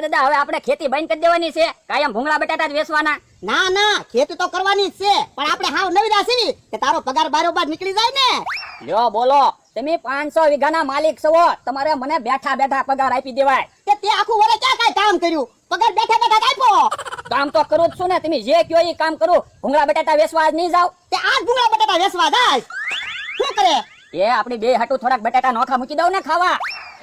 દાદા હવે આપણે ખેતી બંધ કરી દેવાની છે, કાયમ ભૂંગળા બટાટા જ વેચવાના. ના ના, ખેતી તો કરવાની જ છે, પણ આપણે હાવ નવીરા છીએ કે તારો પગાર બારોબાર નીકળી જાય ને. લ્યો બોલો, તમે 500 વીઘાના માલિક છો, તમારે મને બેઠા બેઠા પગાર આપી દેવાય. કે તે આખું વર્ષ ક્યાં કાંઈ કામ કર્યું, પગાર બેઠા બેઠા આપ્યો. કામ તો કરું જ છું ને, તમે જે કયો એ કામ કરું. ભૂંગળા બટાટા વેચવા આજ નહીં જાવ? તે આજ ભૂંગળા બટાટા વેચવા જાય શું કરે? એ આપણી બે હાટુ થોડાક બટાટા નોખા મૂકી દઉં ને ખાવા.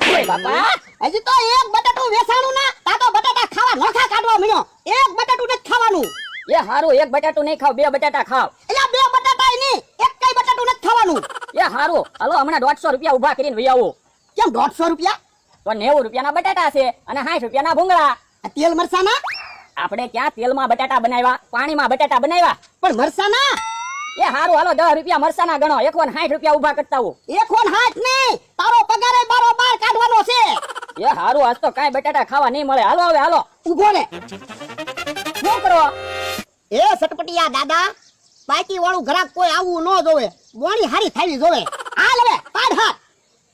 ઓય બાપા, હજી તો એક બટાટું વેચાણું ના, તા તો બટાટા ખાવા નોખા કાઢવા મળ્યો. એક બટાટું નથી ખાવાનું. એ હારું, એક બટાટું નહીં ખાવ, બે બટાટા ખાવ. એટલે બે બટાટા નહીં, એક કઈ બટાટું નથી ખાવાનું. એ હારું, હાલો હમણાં 150 રૂપિયા ઉભા કરીને વહી આવું. કેમ 150 રૂપિયા? તો 90 રૂપિયાના બટાટા છે અને 60 રૂપિયાના ભૂંગળા. આ તેલ મરસાના? આપણે ક્યાં તેલમાં બટાટા બનાવ્યા, પાણીમાં બટાટા બનાવ્યા. પણ મરસાના એ હારું, હાલો 10 રૂપિયા મરસાના ગણો, 160 રૂપિયા ઉભા કરતા હું. એક હોન હાથ નહીં, તારો પગારે બારોબાર કાઢવાનો છે. એ હારું, આજ તો કાંઈ બટાટા ખાવા નહીં મળે. હાલો હવે હાલો. ઊભો રે. શું કરો? એ સટપટિયા દાદા, પાકી વાળું ઘરાક કોઈ આવવું ન જોવે, બોણી હારી થાવી જોવે. હાલ હવે કાઢ હાથ.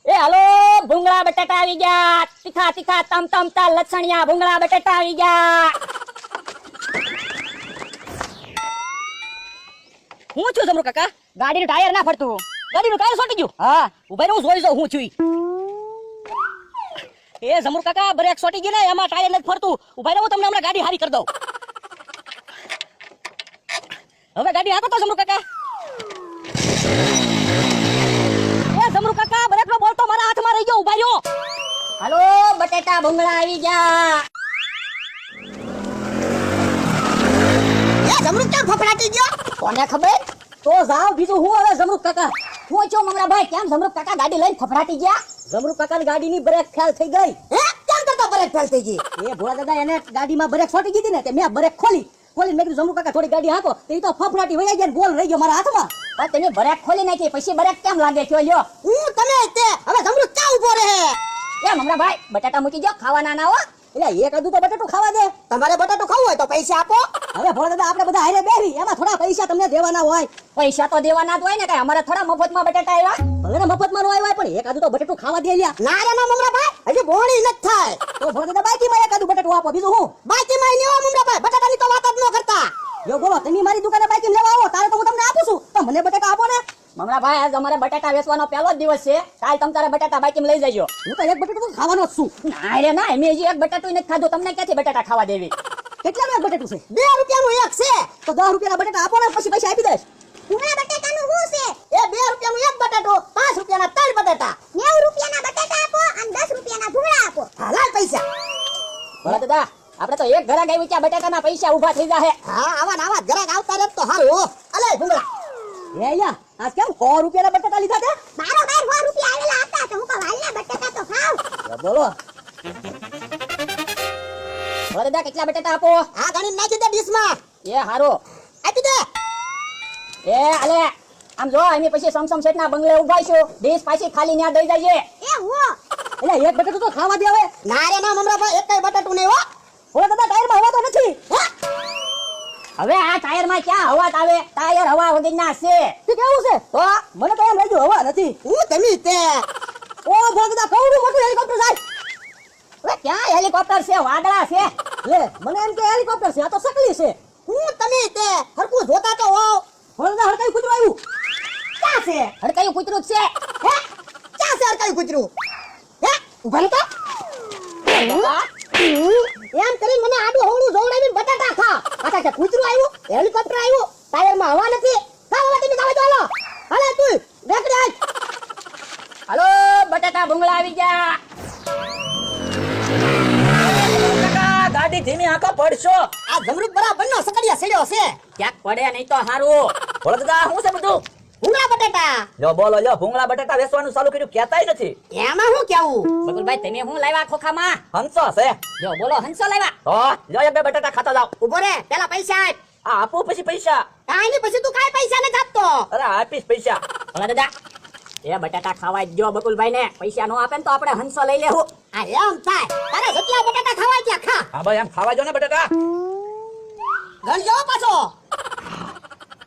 એ હાલો, ભૂંગળા બટાટા આવી ગયા. તીખા તીખા તમ તમ તા લસણિયા ભૂંગળા બટાટા આવી ગયા. હું છું જમરૂ કાકા? ગાડીનું ટાયર ના ફરતું. ગાડીનું ટાયર સોટી ગયું? હા, ઉભા રહો, જોઈ જાઉં હું છું ઈ. એ જમરૂ કાકા, બ્રેક સોટી ગઈ ને, એમાં ટાયર નથી ફરતું. ઉભા રહો, તમને હમણાં ગાડી હારી કરી દઉં. હવે ગાડી હાકો તો જમરૂ કાકા. એ જમરૂ કાકા, બ્રેક નો બોલ તો મારા હાથમાં રહી ગયો. ઉભા રહ્યો. હાલો, બટેટા ભૂંગળા આવી ગયા. એ જમરૂક કેમ ફફડાટી ગયો? કોને ખબર? તો જાવ બીજું હું હવે જમરૂક કાકા. હું છો મમરાભાઈ, કેમ જમરૂક કાકા ગાડી લઈને ફફડાટી ગયા? જમરૂક કાકાની ગાડીની બ્રેક ફેલ થઈ ગઈ. હે કેમ કરતો બ્રેક ફેલ થઈ ગઈ? એ ભોળા દાદા, એને ગાડીમાં બ્રેક છોટી ગઈ હતી ને, તે મેં બ્રેક ખોલીને મેં કીધું જમરૂક કાકા થોડી ગાડી હાંકો, તો ઈ તો ફફડાટી વયા ગયા ને બોલ રહી ગયો મારા હાથમાં. પણ તમે બ્રેક ખોલી નાખી, પછી બ્રેક કેમ લાગે કયો લ્યો? હું તમે તે હવે જમરૂક ક્યાં ઊભો રહે? એ મમરાભાઈ, બટાટા મૂકી દો, ખાવાના ના હો. એટલે એક અડધું તો બટાટું ખાવા દે. તમારે બટાટું ખાવું હોય તો પૈસા આપો. હવે ભોળા દાદા, આપણે બધા હારે બેહી, એમાં થોડા પૈસા તમને દેવાના હોય. પૈસા તો દેવાના જ હોય ને, કઈ અમારે થોડા મફતમાં બટાટા આવ્યા? ભલે મફતમાં નો આવ્યા, પણ એક આદુ તો બટાટું ખાવા દે લ્યા. ના રે ના મમરાભાઈ, હજી બોણી નથી થાય. તો ભોળા દાદા, બાકીમાં એક આદુ બટાટું આપો, બીજું હું? બાકીમાં લેવા મમરાભાઈ, બટાટાની તો વાત જ ન કરતા. જો બોલો, તમે મારી દુકાને બાકી લેવા આવો, તારે તો હું તમને આપું છું, તો મને બટાટા આપો ને. મમરાભાઈ, આજ અમારે બટાટા વેચવાનો પહેલો જ દિવસ છે, કાલ તમ તારે બટાટા બાકી લઈ જજો. હું તો એક બટાટું ખાવાનો જ છું. ના રે ના, મેં હજી એક બટાટું નથી ખાધું, તમને ક્યાંથી બટાટા ખાવા દેવી? કેટલાનું એક બટાટું છે? 2 રૂપિયાનું એક છે. તો 10 રૂપિયાના બટાટા આપો ને, પછી પૈસા આપી દઈશ. ભૂંગળા બટાટાનું શું છે? એ 2 રૂપિયાનું એક બટાટો, 5 રૂપિયાના 3 બટાટા. 90 રૂપિયાના બટાટા આપો અને 10 રૂપિયાના ભૂંગળા આપો. હાલાલ પૈસા. ભલા દાદા, આપણે તો એક ઘરાક આવ્યું, ત્યાં બટાટાના પૈસા ઊભા થઈ જાહે. હા, આવા ને આવા ગ્રાહક આવતા રહે તો હારું હો. અલે ભૂંગળા. એ યા, આજ કેમ 100 રૂપિયાના બટાટા લીધા તે? બારોબાર 100 રૂપિયા આવેલા હતા તો હું કહું હાલના બટાટા તો ખાવ. બોલો ભલા દાદા, કેટલા બટાટા આપો? આ ગણી નાખી દે ડીશમાં. એ હારો આપી દે. એ આલે, આમ જો, અમે પછી સમસમ શેઠના બંગલે ઉભાઈશું, ડીશ પાછી ખાલી ન્યા દઈ જાય. એ હો. એટલે એક બટાટું તો ખાવા દે હવે. ના રે ના મમરાભાઈ, એક કઈ બટાટું નહીં હો. બોલો દાદા, ટાયરમાં હવા તો નથી. હવે આ ટાયરમાં ક્યાં હવા આવે? ટાયર હવા વગરના છે. તે કેવું છે? તો મને તો એમ લાગ્યું હવા નથી. હું તમે તે. ઓ ભલા દાદા, કવડું મોટું હેલિકોપ્ટર જાય. હવે ક્યાં હેલિકોપ્ટર છે? વાદળા છે. લે, મને એમ કે હેલિકોપ્ટર છે, આ તો સકલી છે. હું તમે તે હરકું જોતા તો હોવ. ભલા દાદા, હડકાયું કૂતરું આવ્યું. ક્યાં છે? હડકાયું કૂતરું જ છે. હે ક્યાં છે હરકાયું કૂતરું? હે ઉભા રહો તો. એમ કરીને મને આડું હોળું જોવડાવીને બટાટા ખા. પાછા કે કૂતરું આવ્યું, હેલિકોપ્ટર આવ્યું, ટાયરમાં હવા નથી. ખાવા તમે જાવ ચાલો. હાલે તું દેખડે આજ. હાલો, બટાટા ભૂંગળા આવી ગયા. ગાડી ધીમી આંખો પડશો. આ જમરૂક બરાબરનો સકડિયા સડ્યો છે. ક્યાંક પડે નહીં તો હારું. બોલો દાદા, શું છે બધું? ભૂંગળા બટાટા. લો બોલો, લો ભૂંગળા બટાટા વેચવાનું ચાલુ કર્યું, કહેતાય નથી. એમાં શું કેવું? બકુલભાઈ, તમે શું લાવ્યા ખોખામાં? હંસો છે. જો બોલો, હંસો લાવ્યા. તો લ્યો એક બે બટાટા ખાતા જાવ. ઉભો રે, પેલા પૈસા આપ. આ આપું પછી પૈસા. કાઈ નહીં, પછી તું કાઈ પૈસા નથી આપતો. અરે આપીશ પૈસા. બોલા દાદા, એ બટાટા ખાવા જો બકુલભાઈ ને પૈસા નો આપે ને તો આપણે હંસો લઈ લેવું. આ એમ થાય. તારે જેટલા બટાટા ખાવા ત્યાં ખા. હા ભાઈ, એમ ખાવા જો ને બટાટા. ગણજો પાછો.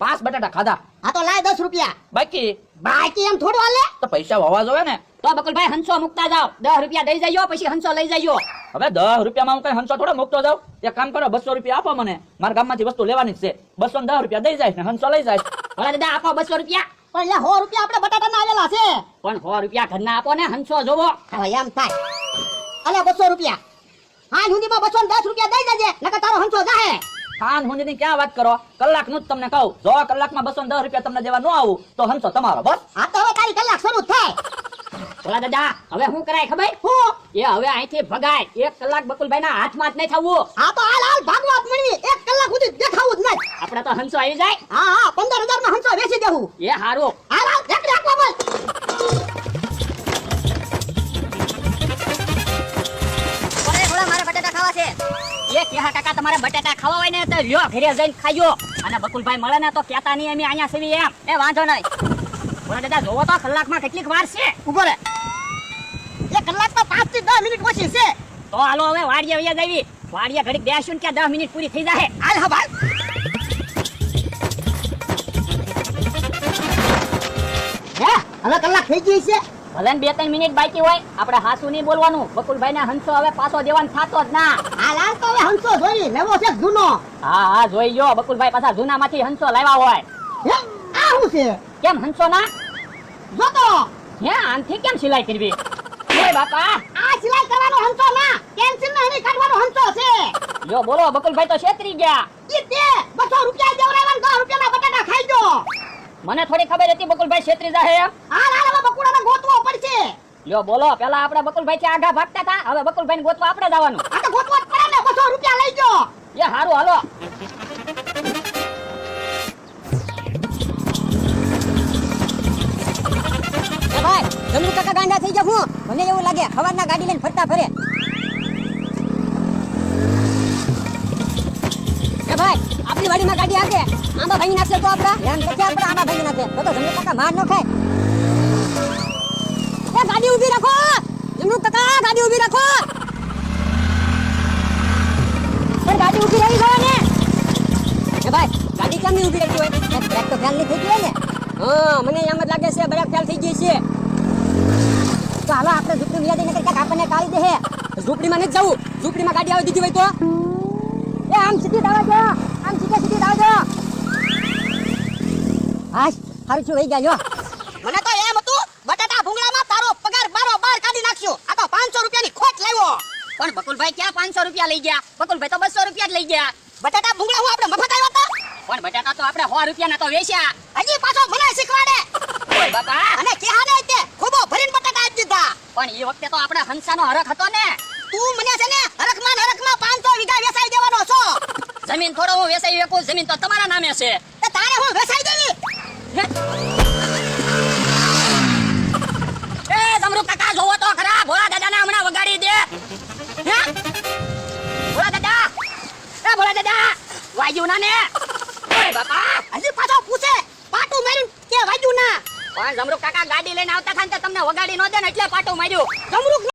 5 બટાટા ખાધા. આ તો લાય 10 રૂપિયા. બાકી બાકી એમ થોડું હાલે. તો પૈસા હોવા જોઈએ ને. તો બકુલભાઈ હંસો મૂકતા જાઓ, 10 રૂપિયા દઈ જજો, પછી હંસો લઈ જજો. હવે 10 રૂપિયામાં હું કઈ હંસો થોડો મૂકતો જાઉં. એક કામ કરો, 200 રૂપિયા આપો મને. મારા ગામમાંથી વસ્તુ લેવાની જ છે. 210 રૂપિયા દઈ જાય ને હંસો લઈ જાય. ભોળા દાદા આપો 200 રૂપિયા. પણ લે 100 રૂપિયા આપણે બટાટાના આવેલા છે. પણ 100 રૂપિયા ઘરના આપો ને, હંસો જોવો. હવે એમ થાય. અલે 200 રૂપિયા. હા હુંદીમાં 210 રૂપિયા દઈ દેજે, નકર તારો હંસો જાહે. ખાન હુંદીની ક્યાં વાત કરો, કલાકનું જ તમને કહું. જો કલાકમાં 210 રૂપિયા તમને દેવા ન આવું તો હંસો તમારો. બસ આ તો હવે તારી કલાક શરૂ થાય. ભોળા દાદા હવે શું કરાય ખબર? હું એ હવે અહીંથી ભગાય. 1 કલાક બકુલભાઈના હાથમાં જ નહીં થવું. આ તો હાલ ભાગવા જ મળી. 1 કલાક સુધી દેખાવું જ નહીં. આપણે તો હંસો આવી જાય. હા 15,000 માં હંસો વેચી દેવું. એ હારું. હાલ એકડી આપવા બોલ. કોને ભોળા મારા બટાટા ખાવા છે? એ કેહા કાકા તમારે બટાટા ખાવા હોય ને તો લ્યો ઘરે જઈને ખાજો. અને બકુલભાઈ મળે ને તો કહેતા નહીં અમે અહીંયા સેવી એમ. એ વાંધો નહીં. ભોળા દાદા જોવો તો કલાકમાં કેટલીક વાર છે. ઉભો રે. 1 કલાકમાં 5 થી 10 મિનિટ ઓછી છે. તો હાલો હવે વાડીએ વયા જાવી. વાડીએ ઘડીક બેસું ને કે 10 મિનિટ પૂરી થઈ જાહે. હાલ હા ભાઈ. હે હવે કલાક થઈ ગઈ છે. ભલે ને 2-3 મિનિટ બાકી હોય, આપણે હાસુ નહીં બોલવાનું. બકુલભાઈ હંસો હવે પાછો દેવાનો થાતો જ ના. હાલ તો હવે હંસો જોઈ નવો છે જૂનો. હા જોઈ લો, બકુલભાઈ પાછા જૂનામાંથી હંસો લાવ્યા હોય. હે આ શું છે? કેમ હંસો ના? જો તો હે આનથી કેમ સિલાઈ કરવી? એ બાપા આ સિલાઈ કરવાનો હંસો ના, કેન્સિલ ને હણી કાઢવાનો હંસો છે. લ્યો બોલો, બકુલભાઈ તો છેતરી ગયા. ઈ તે 200 રૂપિયા દેવરાવાન 10 રૂપિયાના બટાટા ખાઈ જો. મને થોડી ખબર હતી બકુલભાઈ છેતરી જાહે એમ. હાલ હવે બકુડાને ગોતવો પડશે. લ્યો બોલો, પેલા આપણે બકુલભાઈ થી આઘા ભાગતા હતા, હવે બકુલભાઈ ગોતવા આપણે જવાનું. આ તો ગોતવો જ પડે ને. 200 રૂપિયા લઈ જો. એ હારું હાલો. એ ભાઈ જમરૂ કાકા ગાંડા થઈ ગયા હું મને એવું લાગે ખવારના ગાડી લઈને ફરતા ફરે. એ ભાઈ આપણી વાડીમાં ગાડી આગે આંબા ભાંગી નાખશે તો આપડા એમ કે આપણે આંબા ભાંગી નાખે તો જમરૂ કાકા માર ન ખાય. એ ગાડી ઊભી રાખો જમરૂ કાકા, ગાડી ઊભી રાખો. પણ ગાડી ઊભી રહી ગયો ને. એ ભાઈ ગાડી કેમ નહીં ઊભી રહી હોય? બ્રેક તો ફેલ નહીં થઈ ગઈ ને. હા મને એમ જ લાગે છે બ્રેક ફેલ થઈ ગઈ છે. તો હાલો આપણે ઝૂંપડી મિયા દઈને ક્યાંક આપણને કાઢી દે. ઝૂંપડીમાં નથી જવું, ઝૂંપડીમાં ગાડી આવી દીધી હોય તો. એ આમ સીધી દાવા જો, આમ સીધી દાવા જો. હાશ હારું છું વહી ગયા જો. મને તો એમ હતું બટાટા ભૂંગળામાં તારો પગાર બારોબાર કાઢી નાખશું. આ તો 500 રૂપિયાની ખોટ લાવ્યો. પણ બકુલભાઈ ક્યાં 500 રૂપિયા લઈ ગયા? બકુલભાઈ તો 200 રૂપિયા જ લઈ ગયા. બટાટા ભૂંગળા હું આપણે મફત આવ્યા હતા. પણ બટાટા તો આપણે 100 રૂપિયાના તો વેચ્યા. હજી પાછો મને શીખવાડે. ઓય બાપા, અને કેહાને તે ખોબો ભરીને બટાટા આપી દીધા. પણ એ વખતે તો આપણે હંસાનો હરખ હતો ને. તું મને છે ને હરખમાં 500 વીઘા વેચાઈ દેવાનો છો. જમીન થોડો હું વેચાઈ વેકું, જમીન તો તમારા નામે છે. તે તારે હું વેચાઈ દેવી. એ જમરૂ કાકા જોવો તો ખરા, ભોળા દાદાને હમણાં વગાડી દે. હે ભોળા દાદા, એ ભોળા દાદા વાગ્યું ના ને? ઓય બાપા, હજી પાછો પૂછે પાટું માર્યું કે વાગ્યું ના. પણ જમરૂ કાકા ગાડી લઈને આવતા હતા ને તે તમને વગાડી ન દે ને એટલે પાટું માર્યું. જમરૂક